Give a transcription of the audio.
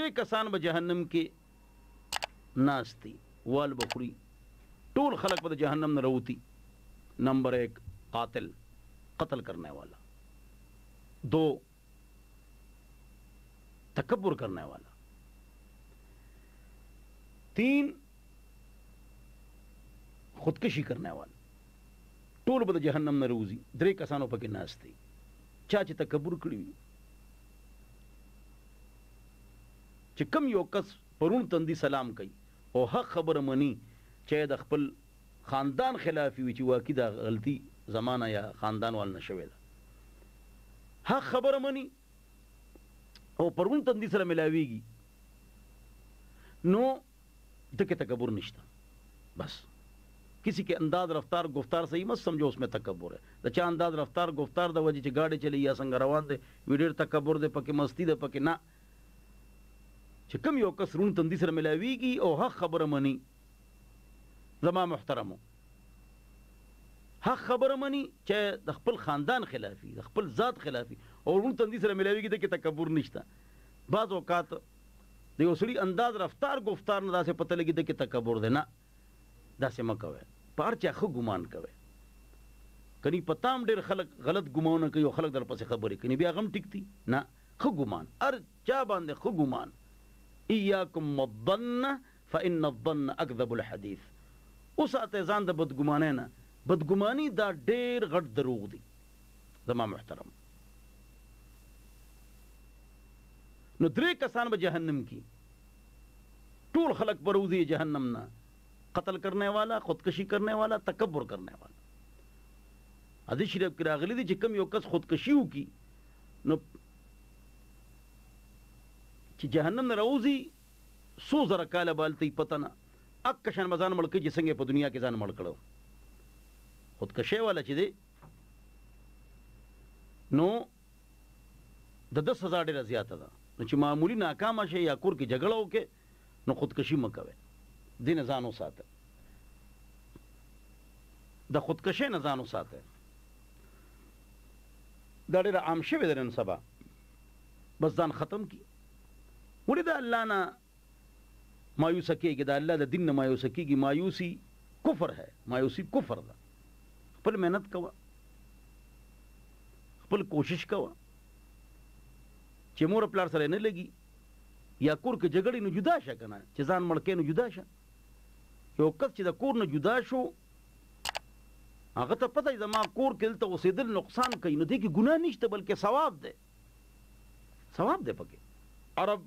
درې کسان به جهنم کې ناست دي وال به خوري ټول خلق به د جهنم نه راوځي. نمبر 1 قاتل قتل کرنے والا, 2 تکبر کرنے والا, 3 خودکشی کرنے والا. ټول به د جهنم نه راوځي. 3 کسانو پکې ناست دي. چا چې تکبر کړی وي, چې کم یو کس پرون تندي سلام کوي او حق خبره مني چې د خپل خاندان خلاف وي چې واقعي دا غلطي زمانہ یا خاندان وال نشوي ده, حق خبره مني او پرون تندي سره ملاويږي, نو دغه تکبر نشته. بس किसी के अंदाज रफ्तार गुफ्तार सही मत समझो उसमें तकब्बुर है. द चा अंदाज रफ्तार गुफ्तार द वजह چې गाड़ी चली या څنګه روان دي ویډیر تکبر دې پکې مستی ده پکې نه. چې کم یو کس رون تندي سره ملاويږي او حق خبره مني, زما محترمو, حق خبره مني چې د خپل خاندان خلافي د خپل ذات خلافي او رون تندي سره ملاويږي د کې تکبر نشته. بعض اوقات د یو سړي انداز رفتار گفتار نه داسې پته لګي د کې تکبر ده نه. داسې مه کوئ, په هر چا ښه ګمان کوئ. کني پتا هم ډېر خلک غلط ګمانونه کوي او خلک در پسې خبرې کوي, بیا غم ټیک دي نه. ښه ګمان هر چا باندې ښه ګمان. ایاکم والظن فإن الظن اکذب الحدیث. وساتئ ځان د بدګمانۍ نه. بدګماني دا ډېر غټ دروغ دي زما محترم. نو 3 کسان به جهنم کی, ټول خلق به روزي جهنم نه. قتل کرنے والا, خودکشی کرنے والا, تکبر کرنے والا. حدیث شریف کې راغلی دی چې کم یو کس خودکشي وکي نو چې جهنم نه راوځي 100 زره کاله بالتې پته نه اک شان مزان مړ کې چې څنګه په دنیا کې ځان مړ کړو. خودکشي والا چې دی نو د 10,000 ډېره زیاته ده. نو چې معمولی ناکامه شي یا کور کې جګړه وکړي نو خودکشي مه کوئ. دې نه ځان وساته, د خودکشۍ نه ځان وساته. دا ډېره عام شوې ده نن سبا. بس ځان ختم کی. ولې د الله نه مایوسه کېږي, د الله د دین نه مایوسه کېږي. مایوسي کفر ہے, مایوسي کفر ده. خپل محنت کوه, خپل کوشش کوه. چې مور پلار سره نه لګي یا کور کې جګړې نو جدا شه که نه, چې ځان مړ کې نو جدا شه. یو کس چې د کور نه جدا شو هغه ته پته زما کور کې دلته اوسېدل نقصان کوي, نو دې کې ګناه نشته بلکې ثواب دی. ثواب دی پکې. عرب